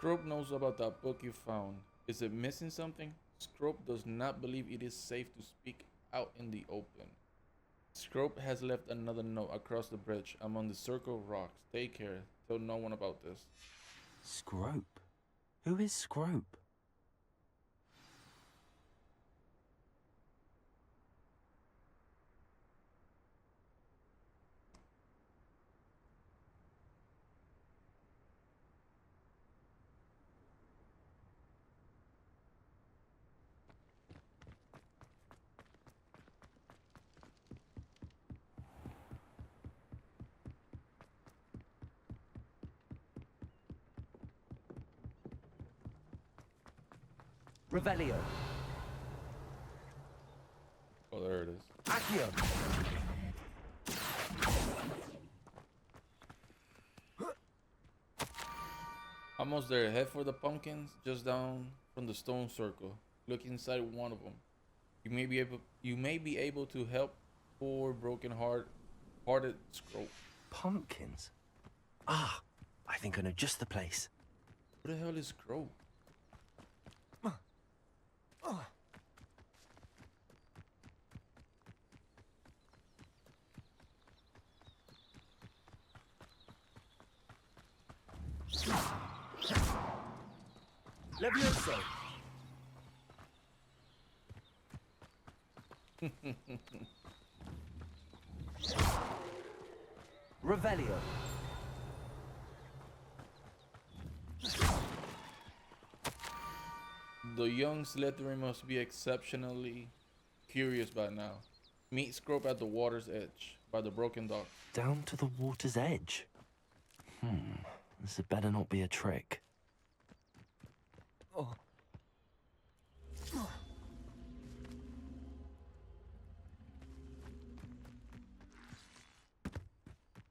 Scrope knows about that book you found. Is it missing something? Scrope does not believe it is safe to speak out in the open. Scrope has left another note across the bridge among the circle of rocks. Take care. Tell no one about this. Scrope? Who is Scrope? Revelio. Oh, there it is. Accio. Almost there. Head for the pumpkins just down from the stone circle. Look inside one of them. You may be able to help poor hearted Scrope. Pumpkins? Ah, I think I know just the place. Who the hell is Scrope? Levioso. Revelio. The young Slytherin must be exceptionally curious by now. Meet Scrope at the water's edge, by the broken dock. Down to the water's edge? This had better not be a trick. Oh.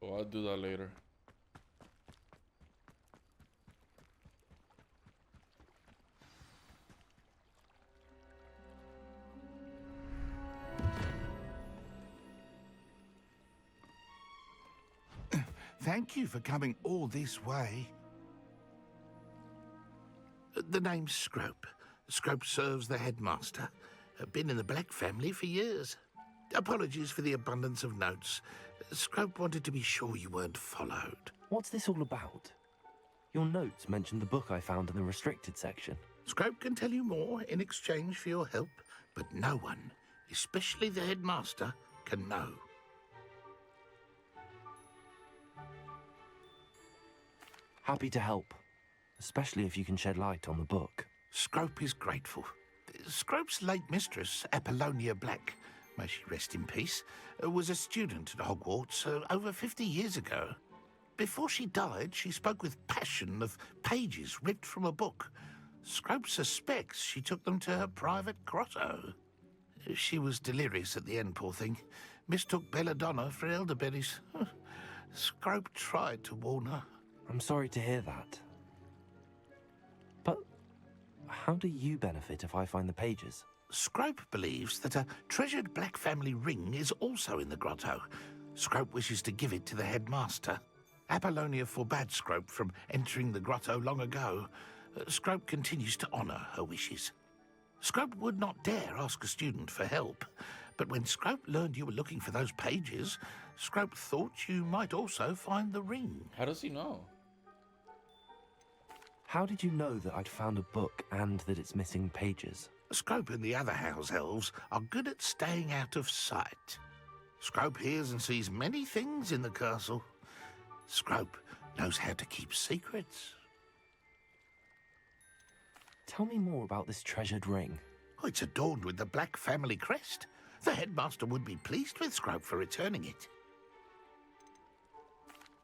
Oh, I'll do that later. Thank you for coming all this way. The name's Scrope. Scrope serves the headmaster. Been in the Black family for years. Apologies for the abundance of notes. Scrope wanted to be sure you weren't followed. What's this all about? Your notes mentioned the book I found in the restricted section. Scrope can tell you more in exchange for your help, but no one, especially the headmaster, can know. Happy to help, especially if you can shed light on the book. Scrope is grateful. Scrope's late mistress, Apollonia Black, may she rest in peace, was a student at Hogwarts over 50 years ago. Before she died, she spoke with passion of pages ripped from a book. Scrope suspects she took them to her private grotto. She was delirious at the end, poor thing. Mistook belladonna for elderberries. Scrope tried to warn her. I'm sorry to hear that. But how do you benefit if I find the pages? Scrope believes that a treasured Black family ring is also in the grotto. Scrope wishes to give it to the headmaster. Apollonia forbade Scrope from entering the grotto long ago. Scrope continues to honour her wishes. Scrope would not dare ask a student for help, but when Scrope learned you were looking for those pages, Scrope thought you might also find the ring. How does he know? How did you know that I'd found a book and that it's missing pages? Scrope and the other house elves are good at staying out of sight. Scrope hears and sees many things in the castle. Scrope knows how to keep secrets. Tell me more about this treasured ring. Oh, it's adorned with the Black family crest. The headmaster would be pleased with Scrope for returning it.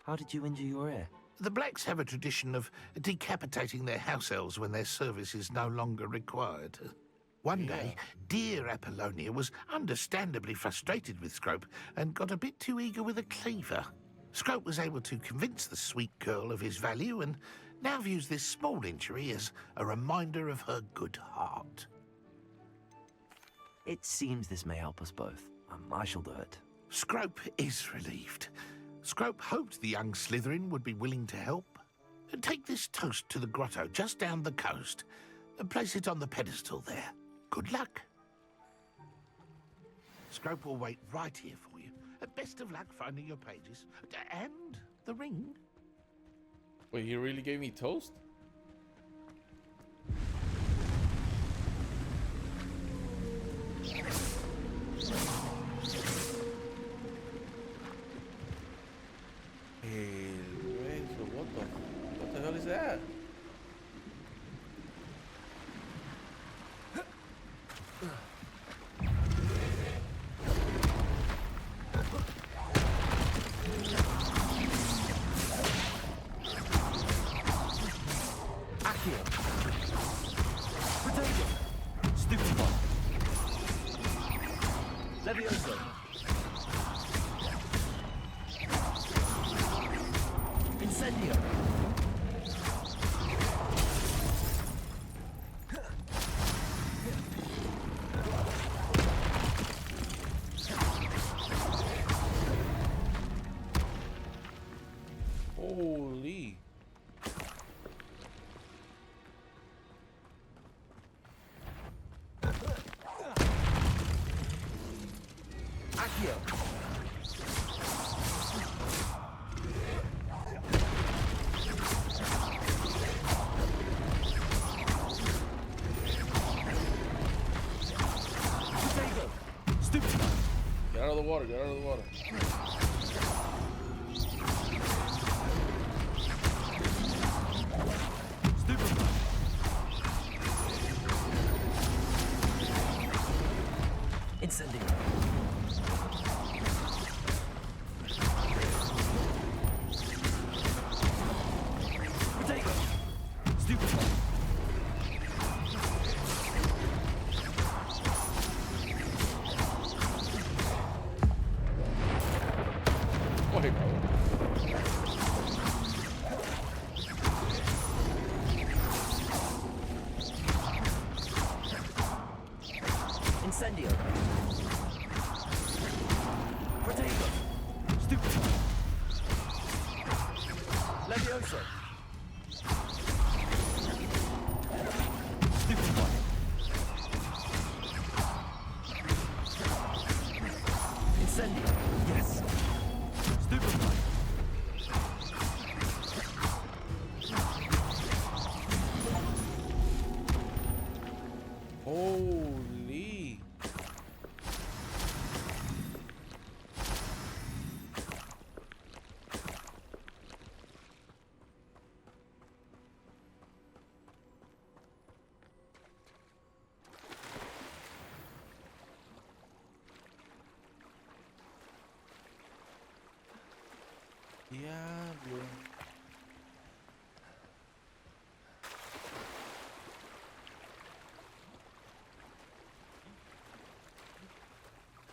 How did you injure your ear? The Blacks have a tradition of decapitating their house elves when their service is no longer required. One day, dear Apollonia was understandably frustrated with Scrope and got a bit too eager with a cleaver. Scrope was able to convince the sweet girl of his value and now views this small injury as a reminder of her good heart. It seems this may help us both. I shall do it. Scrope is relieved. Scrope hoped the young Slytherin would be willing to help. Take this toast to the grotto just down the coast and place it on the pedestal there. Good luck. Scrope will wait right here for you. Best of luck finding your pages. And the ring. Wait, he really gave me toast? What the hell is that? Levioso. Incendio. Holy. Get out of the water, get out of the water. Incendio. Potato. Stupefy. Wait, bro. Incendio. Potato. Stupefy. Levioso. Stupefy. Incendio. Yes. Stupefy. Holy. Diablo.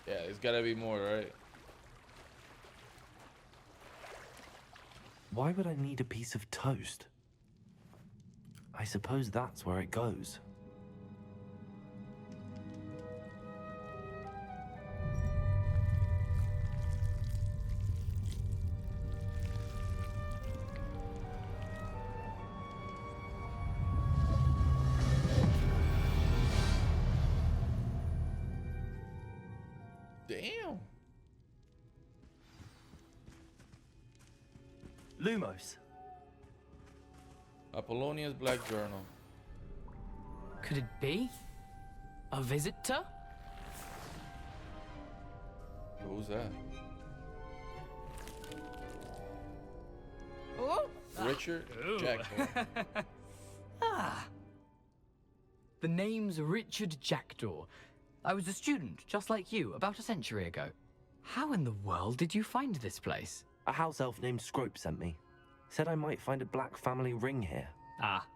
Yeah, it's gotta be more, right? Why would I need a piece of toast? I suppose that's where it goes. Damn. Lumos. Apollonia's Black Journal. Could it be? A visitor? Who's that? Oh? Richard Jackdaw. Ah. The name's Richard Jackdaw. I was a student, just like you, about a century ago. How in the world did you find this place? A house elf named Scrope sent me. Said I might find a black family ring here. Ah.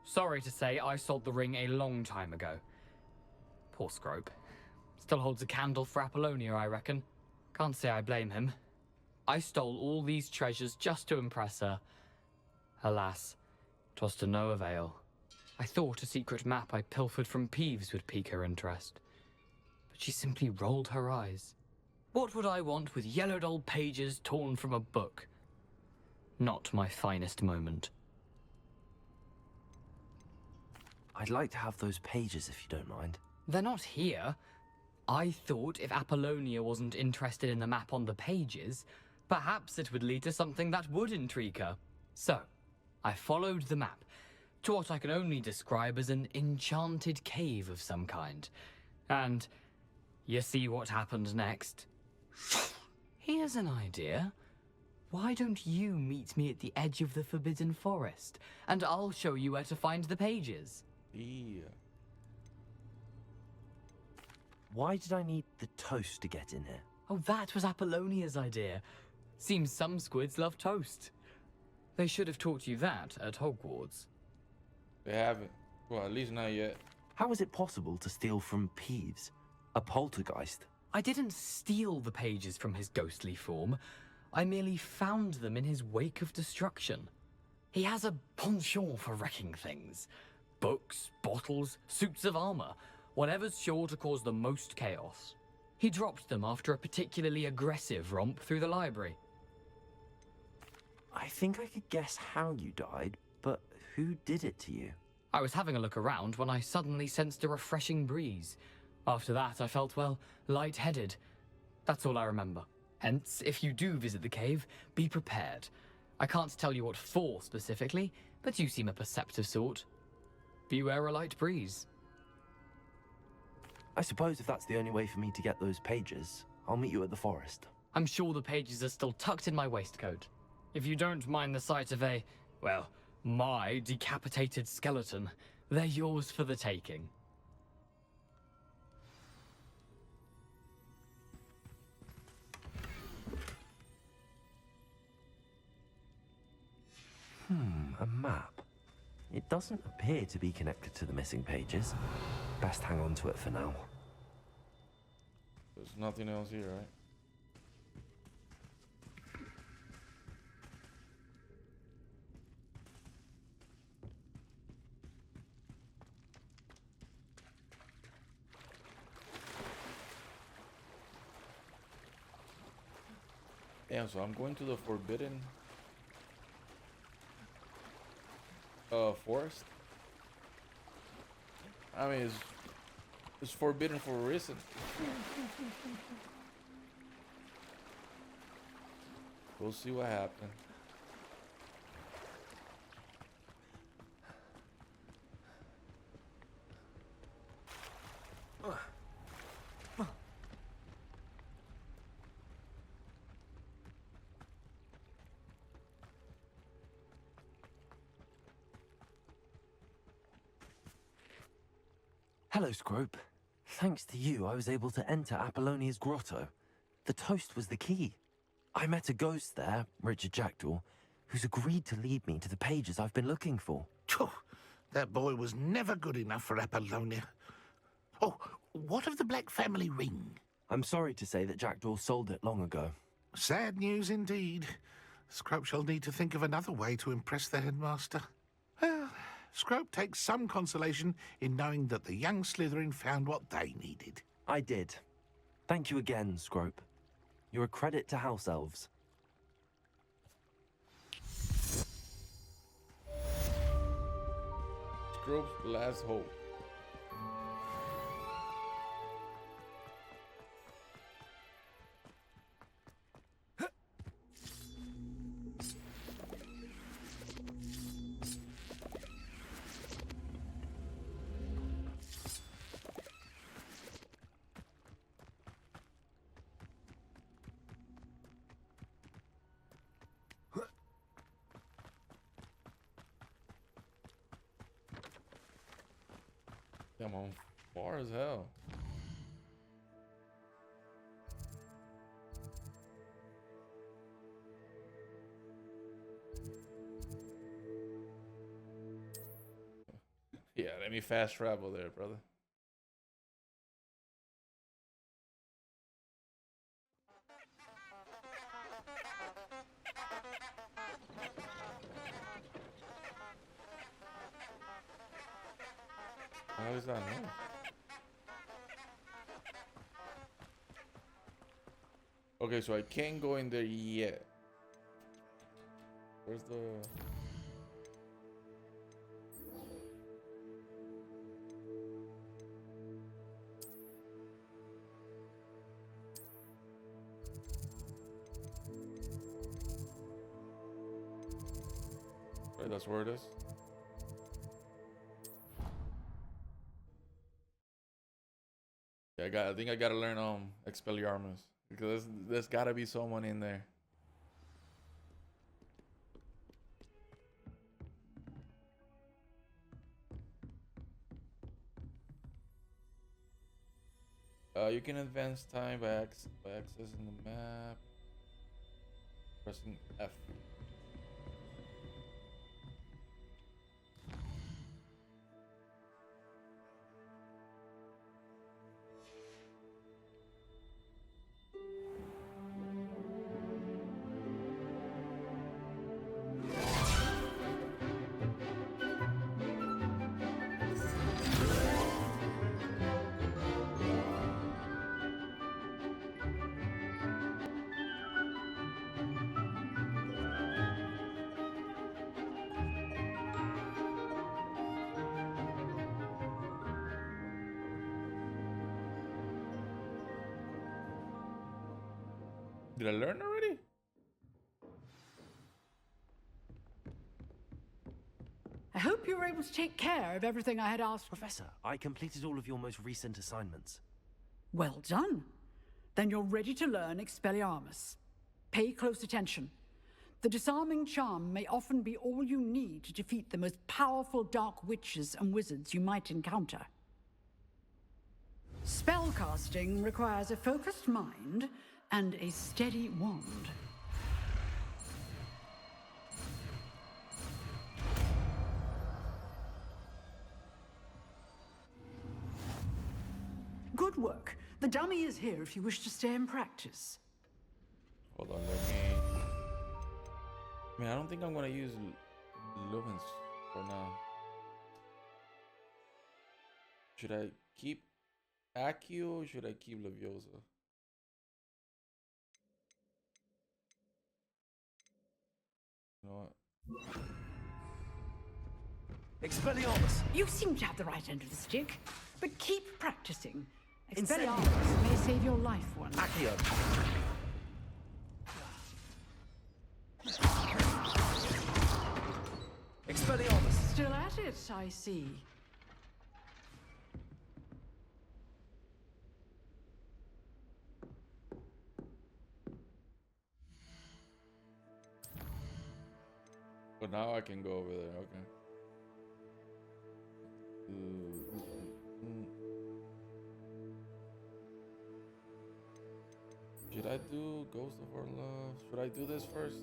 Sorry to say, I sold the ring a long time ago. Poor Scrope. Still holds a candle for Apollonia, I reckon. Can't say I blame him. I stole all these treasures just to impress her. Alas, 'twas to no avail. I thought a secret map I pilfered from Peeves would pique her interest. But she simply rolled her eyes. What would I want with yellowed old pages torn from a book? Not my finest moment. I'd like to have those pages if you don't mind. They're not here. I thought if Apollonia wasn't interested in the map on the pages, perhaps it would lead to something that would intrigue her. So, I followed the map to what I can only describe as an enchanted cave of some kind. And you see what happened next? Here's an idea. Why don't you meet me at the edge of the Forbidden Forest, and I'll show you where to find the pages? Yeah. Why did I need the toast to get in here? Oh, that was Apollonia's idea. Seems some squids love toast. They should have taught you that at Hogwarts. They haven't. Well, at least not yet. How is it possible to steal from Peeves, a poltergeist? I didn't steal the pages from his ghostly form. I merely found them in his wake of destruction. He has a penchant for wrecking things. Books, bottles, suits of armor, whatever's sure to cause the most chaos. He dropped them after a particularly aggressive romp through the library. I think I could guess how you died, but who did it to you? I was having a look around when I suddenly sensed a refreshing breeze. After that, I felt, well, lightheaded. That's all I remember. Hence, if you do visit the cave, be prepared. I can't tell you what for specifically, but you seem a perceptive sort. Beware a light breeze. I suppose if that's the only way for me to get those pages, I'll meet you at the forest. I'm sure the pages are still tucked in my waistcoat. If you don't mind the sight of a, well, my decapitated skeleton, they're yours for the taking. A map. It doesn't appear to be connected to the missing pages. Best hang on to it for now. There's nothing else here, right? Yeah, so I'm going to the Forbidden Forest. I mean, it's forbidden for a reason. We'll see what happens. Hello, Scrope. Thanks to you, I was able to enter Apollonia's grotto. The toast was the key. I met a ghost there, Richard Jackdaw, who's agreed to lead me to the pages I've been looking for. Phew, that boy was never good enough for Apollonia. Oh, what of the Black family ring? I'm sorry to say that Jackdaw sold it long ago. Sad news indeed. Scrope shall need to think of another way to impress the headmaster. Well, Scrope takes some consolation in knowing that the young Slytherin found what they needed. I did. Thank you again, Scrope. You're a credit to House Elves. Scrope's last hope. Come on, far as hell. Yeah, let me fast travel there, brother. How is that now? Okay, so I can't go in there yet. Where's the... Right, that's where it is. Yeah, I think I gotta learn Expelliarmus because there's gotta be someone in there. You can advance time by accessing the map, pressing F. Did I learn already? I hope you were able to take care of everything I had asked. Professor, I completed all of your most recent assignments. Well done. Then you're ready to learn Expelliarmus. Pay close attention. The disarming charm may often be all you need to defeat the most powerful dark witches and wizards you might encounter. Spellcasting requires a focused mind and a steady wand. Good work. The dummy is here if you wish to stay and practice. Hold on, let me. I mean, I don't think I'm gonna use Lumens for now. Should I keep Accio or should I keep Leviosa? You know what? Expelliarmus! You seem to have the right end of the stick, but keep practicing. Expelliarmus may save your life once. Accio! Expelliarmus! Still at it, I see. But now I can go over there, okay. Should I do Ghost of Our Love? Should I do this first?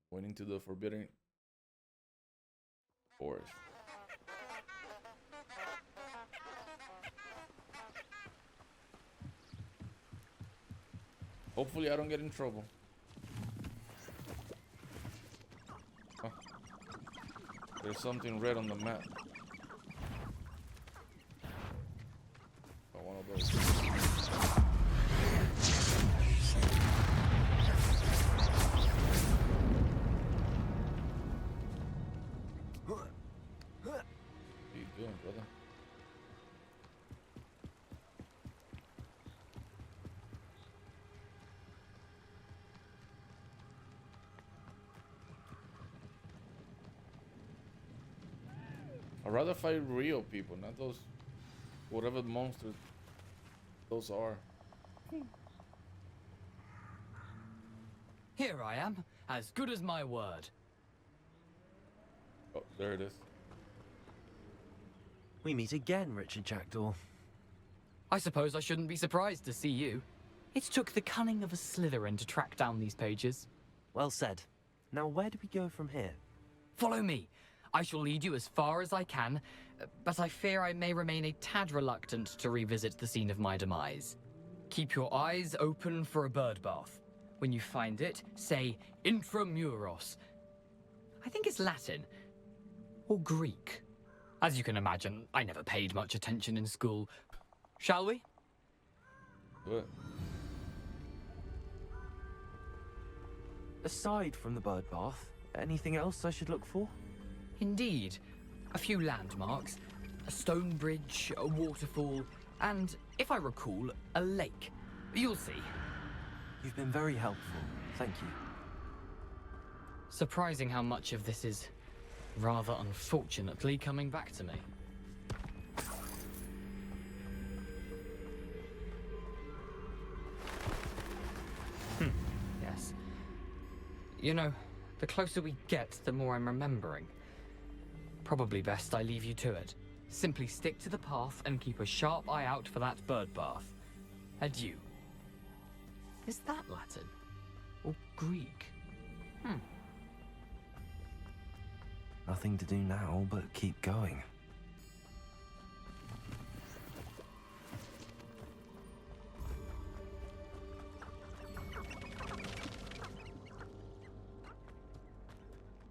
Went into the Forbidden Forest. Hopefully I don't get in trouble. Huh. There's something red on the map. Oh, one of those. Brother. I'd rather fight real people, not those whatever monsters those are. Here I am, as good as my word. Oh, there it is. We meet again, Richard Jackdaw. I suppose I shouldn't be surprised to see you. It took the cunning of a Slytherin to track down these pages. Well said. Now where do we go from here? Follow me. I shall lead you as far as I can, but I fear I may remain a tad reluctant to revisit the scene of my demise. Keep your eyes open for a bird bath. When you find it, say intramuros. I think it's Latin. Or Greek. As you can imagine, I never paid much attention in school. Shall we? What? Aside from the bird bath, anything else I should look for? Indeed. A few landmarks, a stone bridge, a waterfall, and, if I recall, a lake. You'll see. You've been very helpful. Thank you. Surprising how much of this is, rather unfortunately, coming back to me. Yes. You know, the closer we get, the more I'm remembering. Probably best I leave you to it. Simply stick to the path and keep a sharp eye out for that bird bath. Adieu. Is that Latin? Or Greek? Nothing to do now but keep going.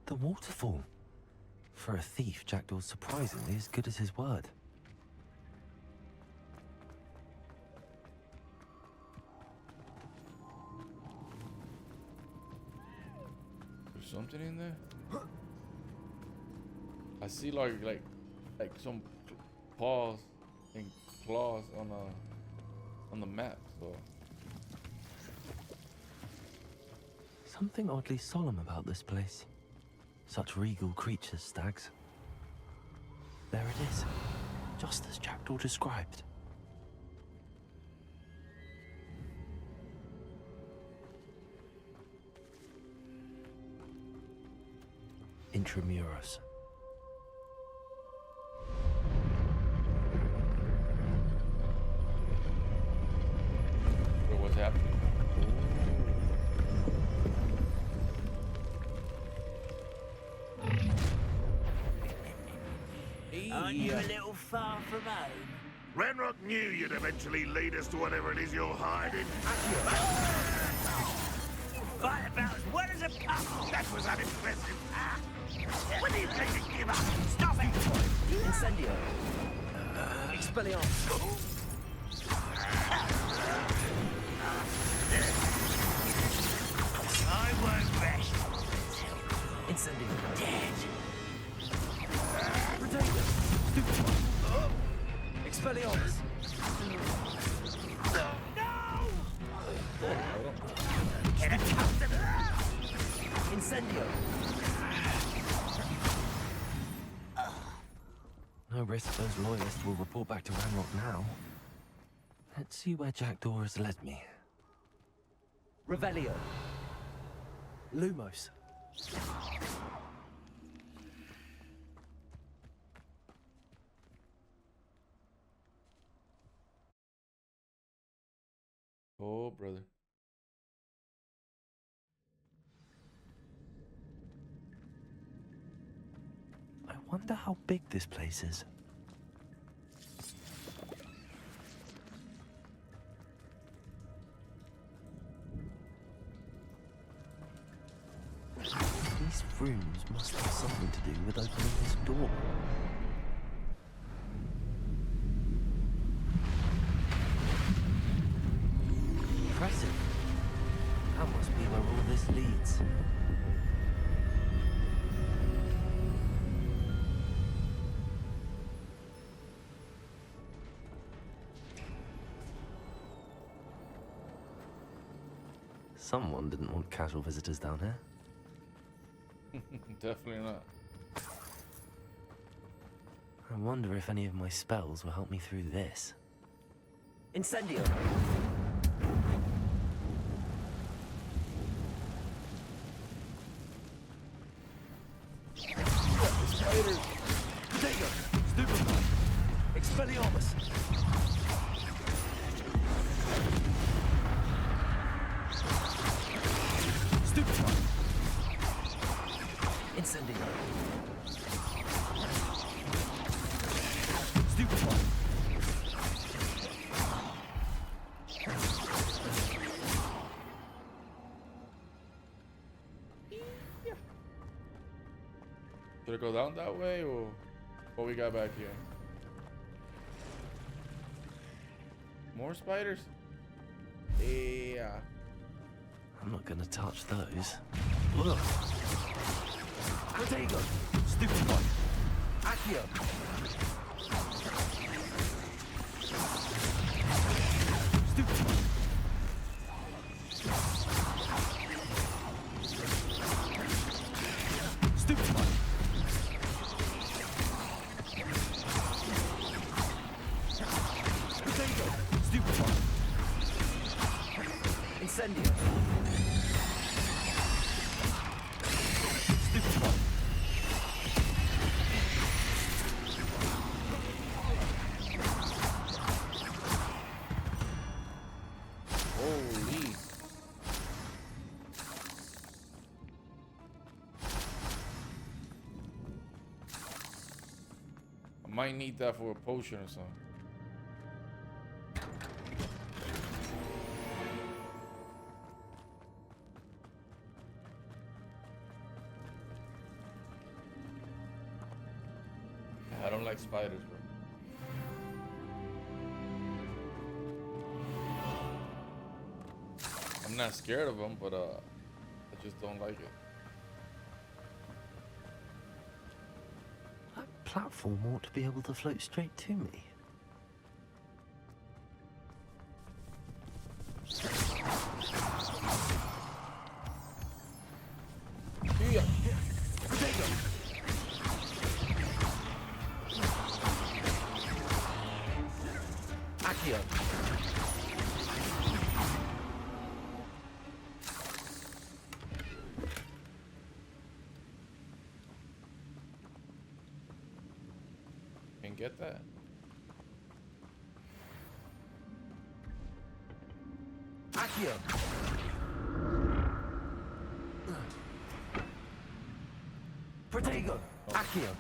The waterfall. For a thief, Jackdaw's surprisingly as good as his word. There's something in there. I see like some paws and claws on the map. So Something oddly solemn about this place. Such regal creatures, stags. There it is, just as Jackdaw described. Intramuros. bro, what's happening? Aren't you a little far from home? Ranrock knew you'd eventually lead us to whatever it is you're hiding. Fight about as well as a couple. That was unimpressive. When are you going to give up? Stop it! Incendio. Expelliarmus. I won't rest. Incendio. Dead. Potato. Stupid. Expelliarmus. Get a customer. Incendio. No risk those loyalists will report back to Ranrock now. Let's see where Jackdaw has led me. Revelio. Lumos. Oh, brother. I wonder how big this place is. These rooms must have something to do with opening this door. Impressive. That must be where all this leads. Someone didn't want casual visitors down here. Definitely not. I wonder if any of my spells will help me through this. Incendio! Spiders! Potato! Stupid! Expelliarmus! Stupid! Incendio! Should I go down that way or what we got back here? More spiders? Yeah. I'm not gonna touch those. Ugh. Protego! Stupid one! Accio! Stupid one! Stupid one! Protego! Stupid one! Incendio! Stupid one! Holy. I might need that for a potion or something. I don't like spiders, bro. I'm not scared of them, but I just don't like it. That platform ought to be able to float straight to me. Yeah. Accio! Can get that. Accio! Protego! Accio!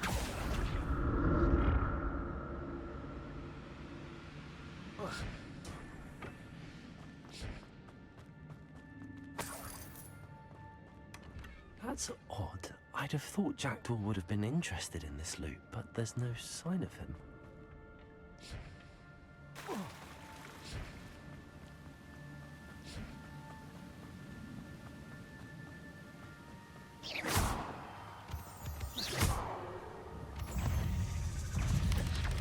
That's odd. I'd have thought Jackdaw would have been interested in this loot, but there's no sign of him.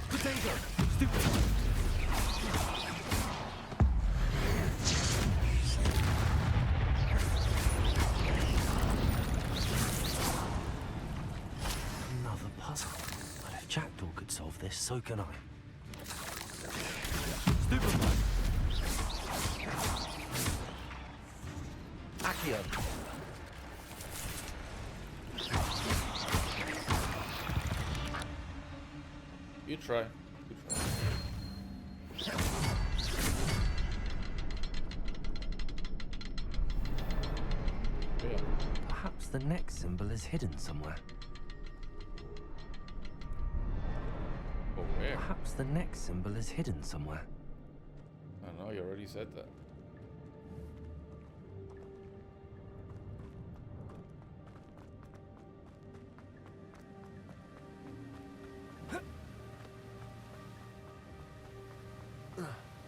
Potato! Stupid! Another puzzle. But if Jackdaw could solve this, so can I. Stupid one! Accio! You try. You try. Yeah. Perhaps the next symbol is hidden somewhere. Oh, where? Perhaps the next symbol is hidden somewhere. I know, you already said that.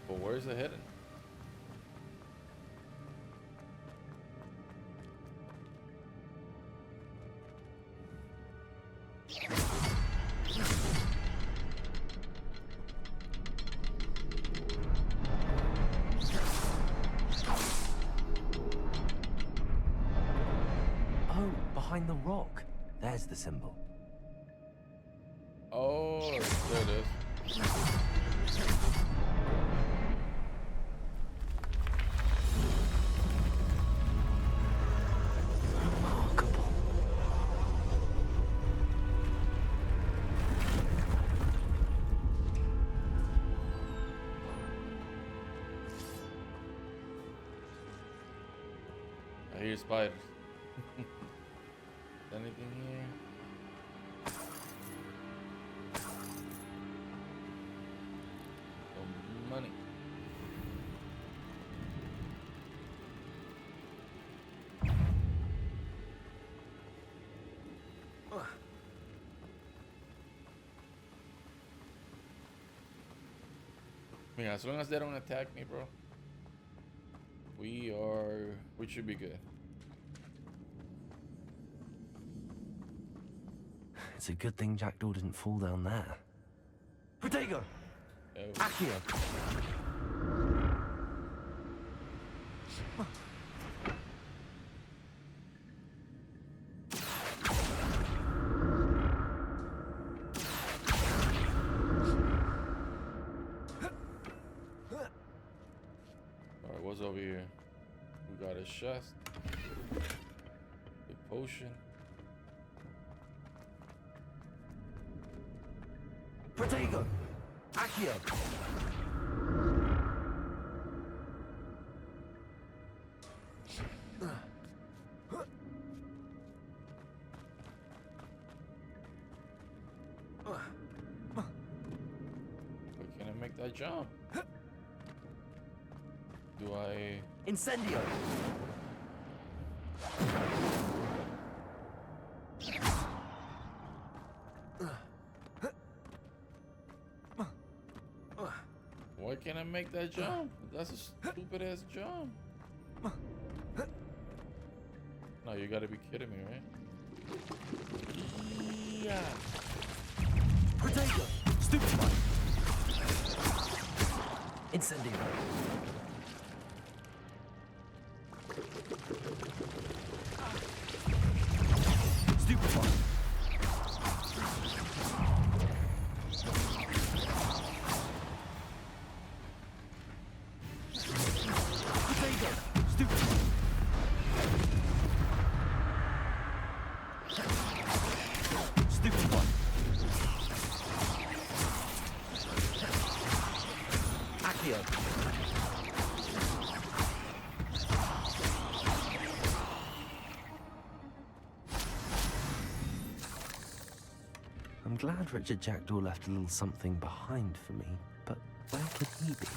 But where's it hidden? Oh, behind the rock. There's the symbol. Oh, there it is. Remarkable. I hear spiders. Anything here? Some money. Yeah, as long as they don't attack me, bro. We should be good. It's a good thing Jackdaw didn't fall down there. Protego! Oh. Accio! Alright, what's over here? We got a chest. A potion. Protego! Accio! Why can't I make that jump? Do I... Incendio! Why can't I make that jump? That's a stupid ass jump. No, you gotta be kidding me, right? Yeah. Protego! Stupid one! Incendio! Stupid one! Protego! Stupid one! Stupid one! Accio! I'm glad Richard Jackdaw left a little something behind for me, but where could he be?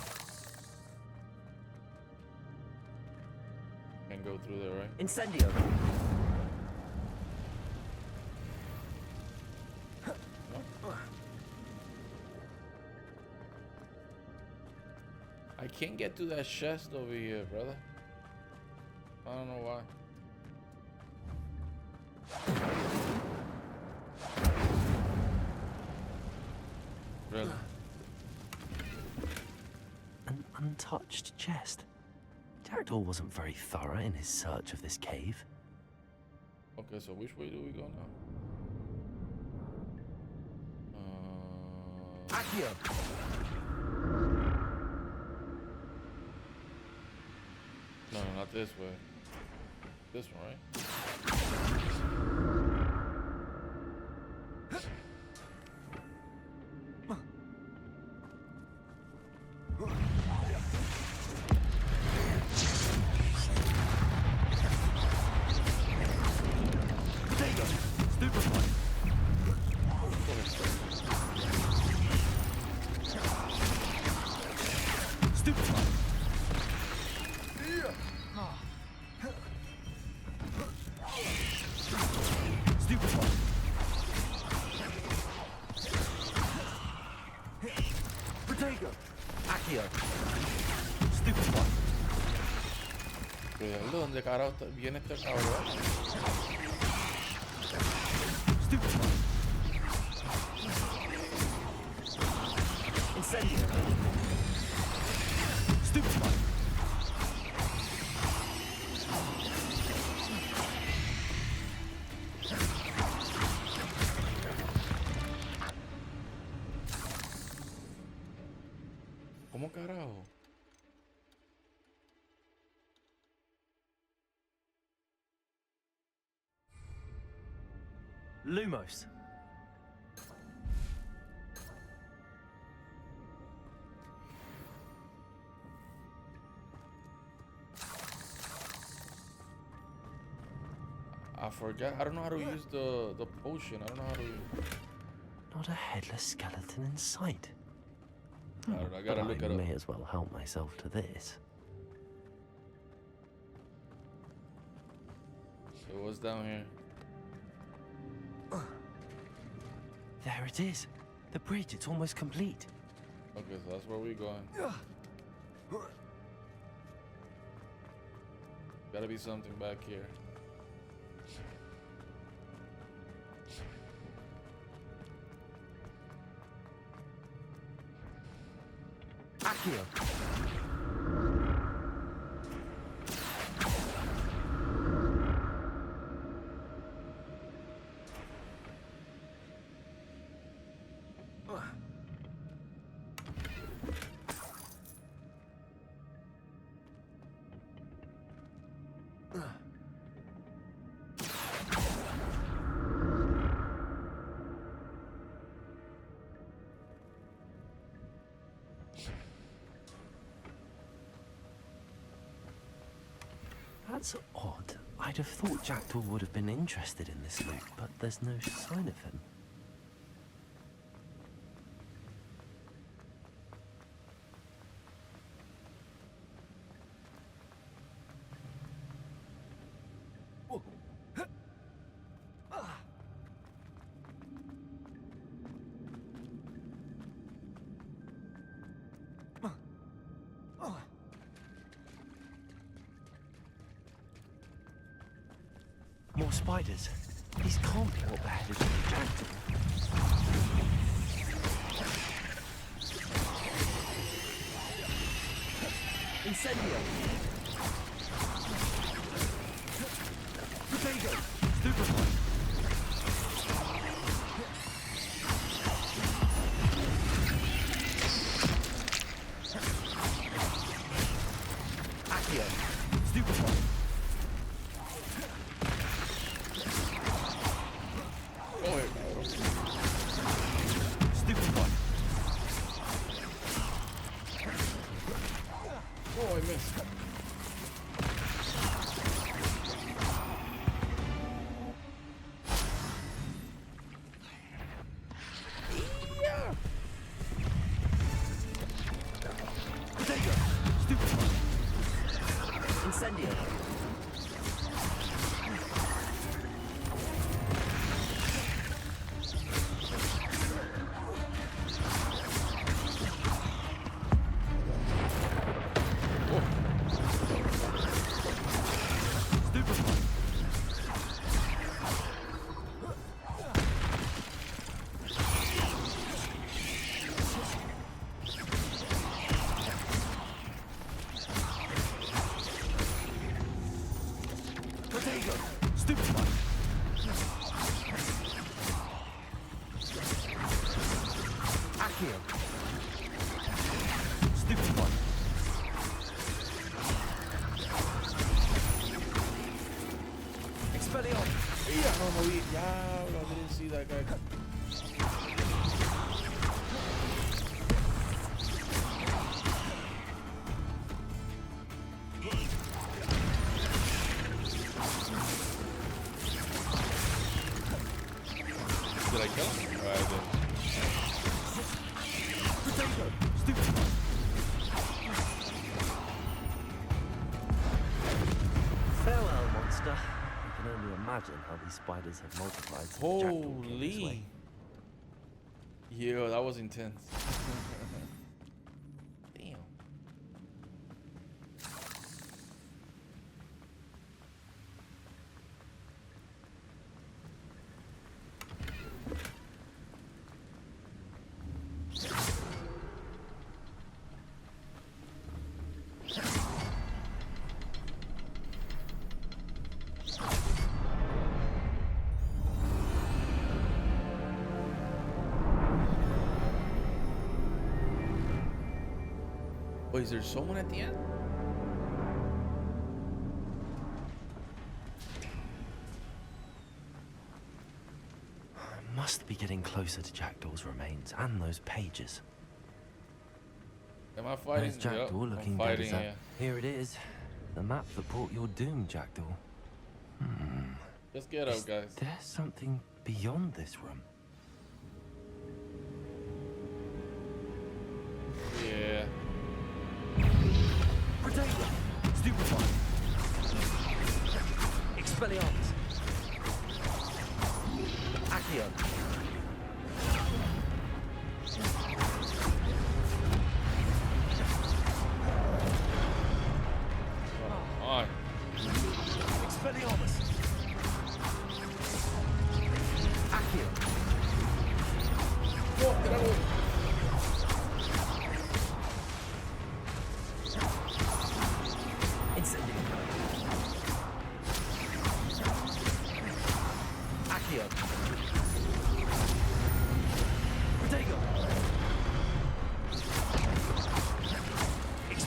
Can't go through there, right? Incendio! I can't get to that chest over here, brother. I don't know why. Really? An untouched chest. Jackdaw wasn't very thorough in his search of this cave. Okay, so which way do we go now? Accio! No, not this way. This one, right? Protego! Stupid one! Stupid one! Stupid one! Protego! Accio! Stupid one! Cuidado, ¿dónde carajo viene este cabrón? Stupid one! Incendio! Stupid one! ¿Cómo carajo? Lumos. I forgot. I don't know how to use the potion. I don't know how to. Not a headless skeleton in sight. I don't know. I gotta But look I it up. may as well help myself to this. So what's down here? There it is. The bridge, it's almost complete. Okay, so that's where we're going. Gotta be something back here. Accio. That's odd. I'd have thought Jackdaw would have been interested in this loot, but there's no sign of him. More spiders. These can't be what beheaded Jackdaw. Incendio! Potato! Stupefy! Accio! Stupefy! Oh, I missed. Yeah. Potato! Stupefy! Incendio! Potato! Stupefy! Accio! Stupefy! Expelliarmus! Yeah, no, diablo, I didn't see that guy. Did I kill him? Oh, I did. Potato! Stupefy! Farewell, monster. I can only imagine how these spiders have multiplied since Jackdaw came this way. Holy. Yeah, that was intense. Damn. Oh, is there someone at the end? I must be getting closer to Jackdaw's remains and those pages. Am I fighting? There's Jackdaw Yep, looking I'm dead fighting, as that. yeah. Here it is. The map that brought your doom, Jackdaw. Let's get Is out, guys. there something beyond this room? Yeah. Potato! Stupefy! Expelliarmus! Accio!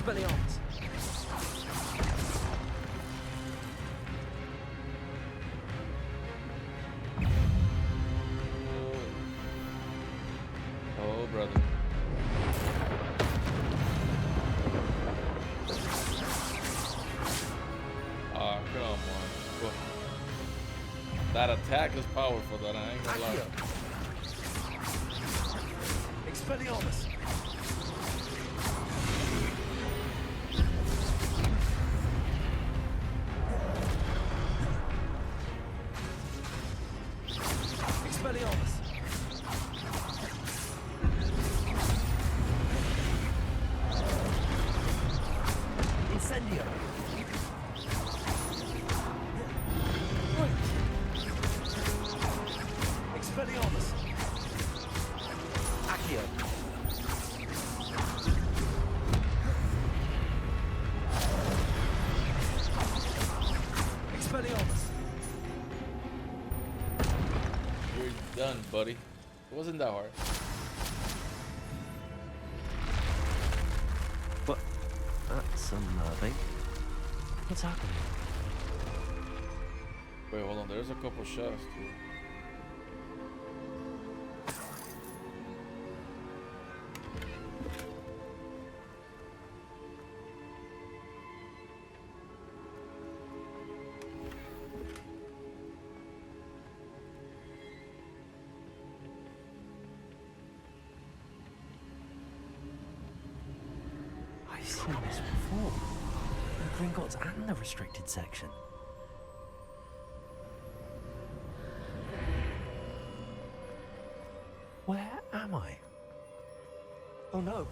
Expelliarmus! Oh, brother. Oh, come on. Whoa. That attack is powerful, that I ain't gonna lie. Expelliarmus! Expelliarmus! Incendio! Expelliarmus! Accio! Expelliarmus! You're done, buddy. It wasn't that hard. What? That's unnerving. What's happening? Wait, hold on. There's a couple shafts, too. I've seen this before. The Gringotts and the restricted section. Where am I? Oh no,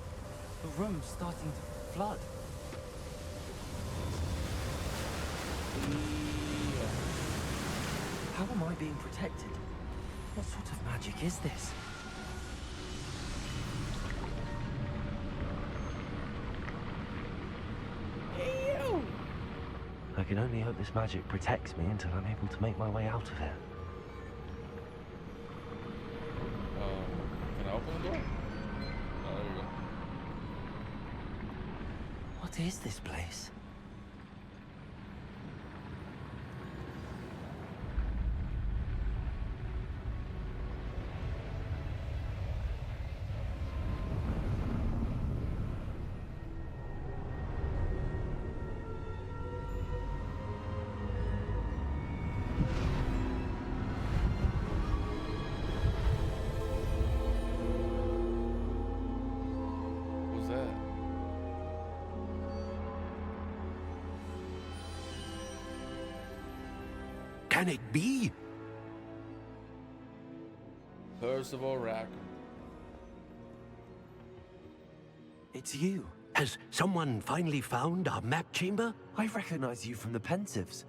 the room's starting to flood. How am I being protected? What sort of magic is this? I can only hope this magic protects me until I'm able to make my way out of here. Can I open the door? Oh, there you go. What is this place? Who's that? Can it be? Percival Rackham. It's you. Has someone finally found our map chamber? I recognize you from the Pensives.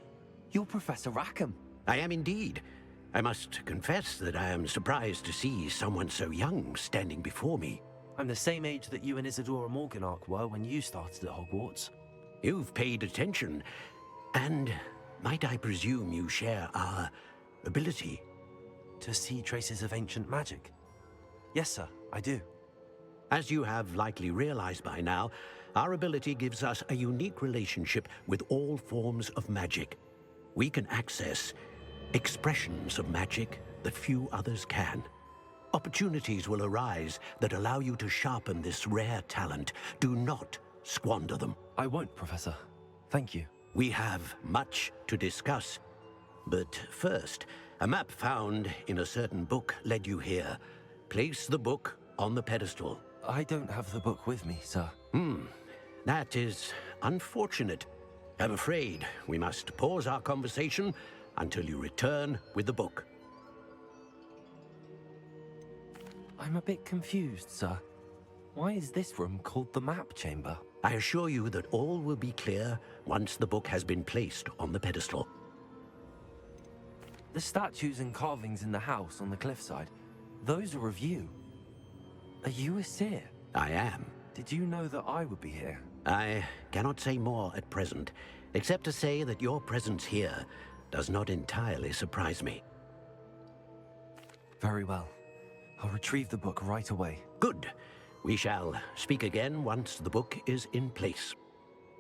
You're Professor Rackham. I am indeed. I must confess that I am surprised to see someone so young standing before me. I'm the same age that you and Isadora Morganach were when you started at Hogwarts. You've paid attention, and might I presume you share our ability? To see traces of ancient magic? Yes, sir, I do. As you have likely realized by now, our ability gives us a unique relationship with all forms of magic. We can access expressions of magic that few others can. Opportunities will arise that allow you to sharpen this rare talent. Do not squander them. I won't, Professor. Thank you. We have much to discuss. But first, a map found in a certain book led you here. Place the book on the pedestal. I don't have the book with me, sir. That is unfortunate. I'm afraid we must pause our conversation until you return with the book. I'm a bit confused, sir. Why is this room called the map chamber? I assure you that all will be clear once the book has been placed on the pedestal. The statues and carvings in the house on the cliffside, those are of you. Are you a seer? I am. Did you know that I would be here? I cannot say more at present, except to say that your presence here does not entirely surprise me. Very well. I'll retrieve the book right away. Good. We shall speak again once the book is in place.